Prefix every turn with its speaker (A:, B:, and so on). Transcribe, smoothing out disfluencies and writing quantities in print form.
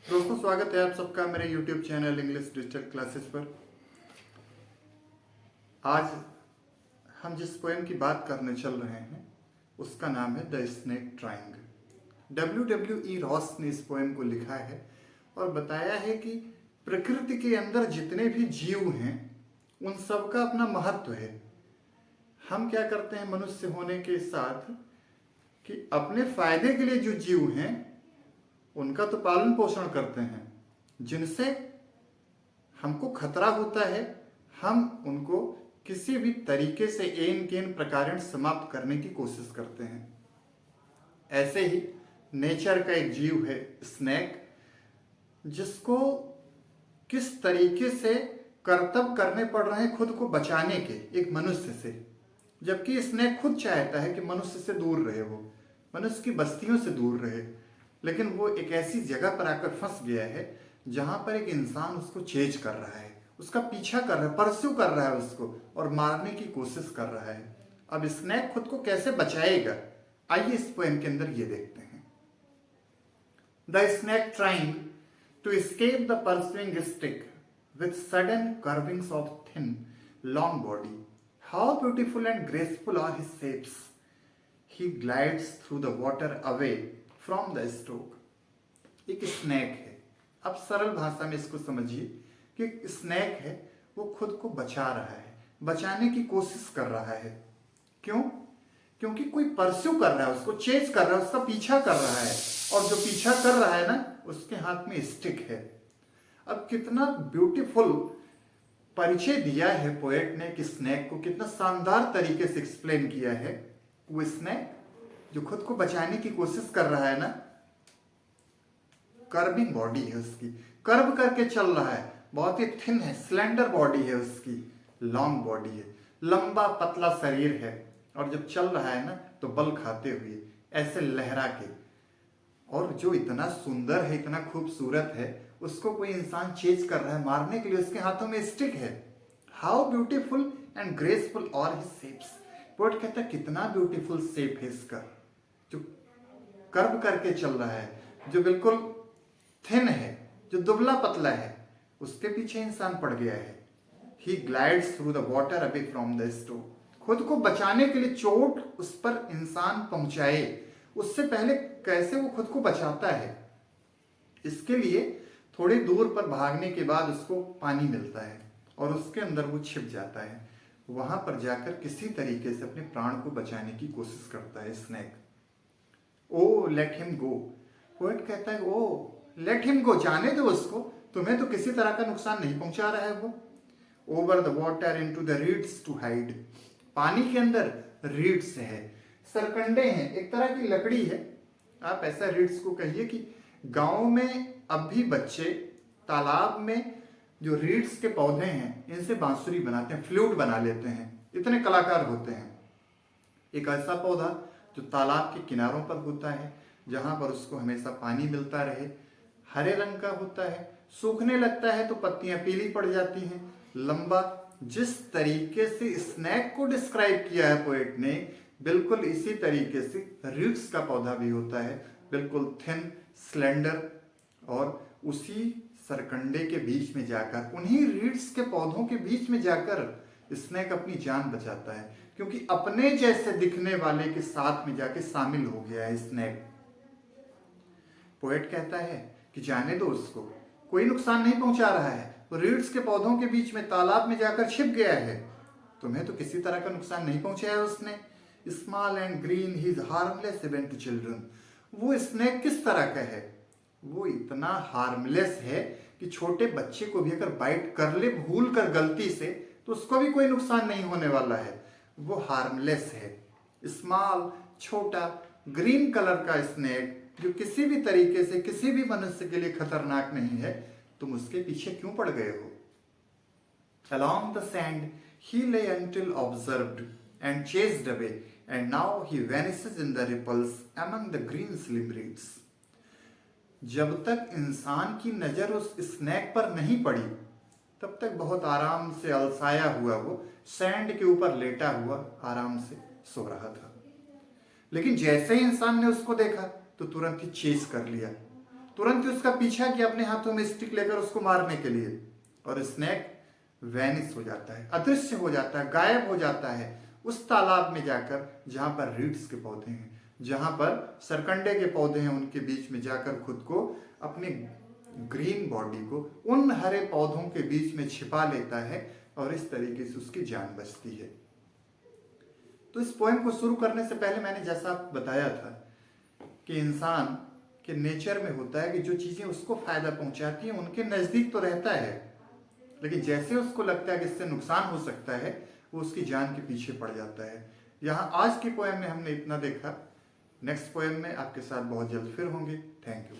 A: दोस्तों, स्वागत है आप सबका मेरे YouTube channel English digital classes पर। आज हम जिस पोएम की बात करने चल रहे हैं उसका नाम है the snake trying. W. Ross ने इस पोएम को लिखा है और बताया है कि प्रकृति के अंदर जितने भी जीव हैं उन सब का अपना महत्व है। हम क्या करते हैं मनुष्य होने के साथ कि अपने फायदे के लिए जो जीव हैं उनका तो पालन पोषण करते हैं, जिनसे हमको खतरा होता है हम उनको किसी भी तरीके से एन केन प्रकारेण समाप्त करने की कोशिश करते हैं। ऐसे ही नेचर का एक जीव है स्नेक, जिसको किस तरीके से कर्तव्य करने पड़ रहे हैं खुद को बचाने के एक मनुष्य से, जबकि स्नेक खुद चाहता है कि मनुष्य से दूर रहे, वो मनुष्य की बस्तियों से दूर रहे, लेकिन वो एक ऐसी जगह पर आकर फंस गया है जहां पर एक इंसान उसको चेज कर रहा है, उसका पीछा कर रहा है, परस्यू कर रहा है उसको और मारने की कोशिश कर रहा है। अब स्नेक खुद को कैसे बचाएगा, आइए इस पोएम के अंदर ये देखते हैं। The snake trying to escape the pursuing stick with sudden curvings of thin, long body. How beautiful and graceful are his shapes. He glides through the water away from the stroke. एक snack है, अब सरल भाषा में इसको समझिए कि एक स्नैक है, वो खुद को बचा रहा है, बचाने की कोशिश कर रहा है। क्यों? क्योंकि कोई परस्यू कर रहा है, उसको चेज कर रहा है, उसका पीछा कर रहा है, और जो पीछा कर रहा है ना उसके हाथ में स्टिक है। अब कितना ब्यूटीफुल परिचय दिया है पोएट ने कि स्नेक को कितना शानदार तरीके से एक्सप्लेन किया है। वो स्नेक जो खुद को बचाने की कोशिश कर रहा है ना, कर्विंग बॉडी है उसकी, कर्व करके चल रहा है, बहुत ही थिन है, स्लेंडर बॉडी है उसकी, लॉन्ग बॉडी है, लंबा पतला शरीर है, और जब चल रहा है ना तो बल खाते हुए ऐसे लहरा के, और जो इतना सुंदर है, इतना खूबसूरत है, उसको कोई इंसान चेज कर रहा है मारने के लिए, उसके हाथों में स्टिक है। How beautiful and graceful are his shapes. Poet कहता है कितना ब्यूटीफुल शेप है इसका, जो कर्व करके चल रहा है, जो बिल्कुल थिन है, जो दुबला पतला है, उसके पीछे इंसान पड़ गया है। He glides through the water away from the stove. खुद को बचाने के लिए चोट उस पर इंसान पहुंचाए उससे पहले कैसे वो खुद को बचाता है, इसके लिए थोड़ी दूर पर भागने के बाद उसको पानी मिलता है और उसके अंदर वो छिप जाता है। वहां पर जाकर किसी तरीके से अपने प्राण को बचाने की कोशिश करता है स्नेक। ओ लेट हिम गो। पोएट कहता है ओ लेट हिम गो, जाने दो उसको, तुम्हें तो किसी तरह का नुकसान नहीं पहुंचा रहा है वो। Over the water into the reeds to hide. पानी के अंदर रीड्स है, सरकंडे हैं, एक तरह की लकड़ी है, आप ऐसा रीड्स को कहिए कि गांव में अब भी बच्चे तालाब में जो रीड्स के पौधे हैं इनसे बांसुरी बनाते हैं, फ्लूट बना लेते हैं, इतने कलाकार होते हैं। एक ऐसा पौधा जो तालाब के किनारों पर होता है, जहां पर उसको हमेशा पानी मिलता रहे, हरे रंग का होता है, सूखने लगता है तो पत्तियां पीली पड़ जाती हैं, लंबा। जिस तरीके से स्नेक को डिस्क्राइब किया है पोएट ने, बिल्कुल इसी तरीके से रीड्स का पौधा भी होता है, बिल्कुल थिन, स्लेंडर, और उसी सरकंडे के बीच में जाकर, उन्हीं रीड्स के पौधों के बीच में जाकर स्नेक अपनी जान बचाता है, क्योंकि अपने जैसे दिखने वाले के साथ में जाके शामिल हो गया है स्नेक। पोएट कहता है कि जाने दो उसको, कोई नुकसान नहीं पहुंचा रहा है, तो रीड्स के पौधों के बीच में तालाब में जाकर छिप गया है, तुम्हें तो किसी तरह का नुकसान नहीं पहुंचाया उसने। Small and green he is harmless even to children. वो स्नेक किस तरह का है, वो इतना हार्मलेस है कि छोटे बच्चे को भी अगर बाइट कर ले भूल कर गलती से तो उसको भी कोई नुकसान नहीं होने वाला है, वो हार्मलेस है। स्मॉल, छोटा, ग्रीन कलर का स्नेक जो किसी भी तरीके से किसी भी मनुष्य के लिए खतरनाक नहीं है, तुम उसके पीछे क्यों पड़ गए हो। Along the sand he lay until observed and chased away, and now he vanishes in the ripples among the green slim reeds. जब तक इंसान की नजर उस स्नेक पर नहीं पड़ी तब तक बहुत आराम से अलसाया हुआ वो सैंड के ऊपर लेटा हुआ आराम से सो रहा था, लेकिन जैसे ही इंसान ने उसको देखा तो तुरंत ही चेस कर लिया, तुरंत ही उसका पीछा किया अपने हाथों में स्टिक लेकर उसको मारने के लिए, और स्नेक वैनिश हो जाता है, अदृश्य हो जाता है, गायब हो जाता है उस तालाब में जाकर जहां पर रीड्स के पौधे हैं, जहां पर सरकंडे के पौधे हैं, उनके बीच में जाकर खुद को, अपनी ग्रीन बॉडी को उन हरे पौधों के बीच में छिपा लेता है, और इस तरीके से उसकी जान बचती है। तो इस पोएम को शुरू करने से पहले मैंने जैसा आपको बताया था कि इंसान के नेचर में होता है कि जो चीजें उसको फायदा पहुंचाती हैं उनके नजदीक तो रहता है, लेकिन जैसे उसको लगता है कि इससे नुकसान हो सकता है, वो उसकी जान के पीछे पड़ जाता है। यहाँ आज की पोएम में हमने इतना देखा। नेक्स्ट पोएम में आपके साथ बहुत जल्द फिर होंगे। Thank you.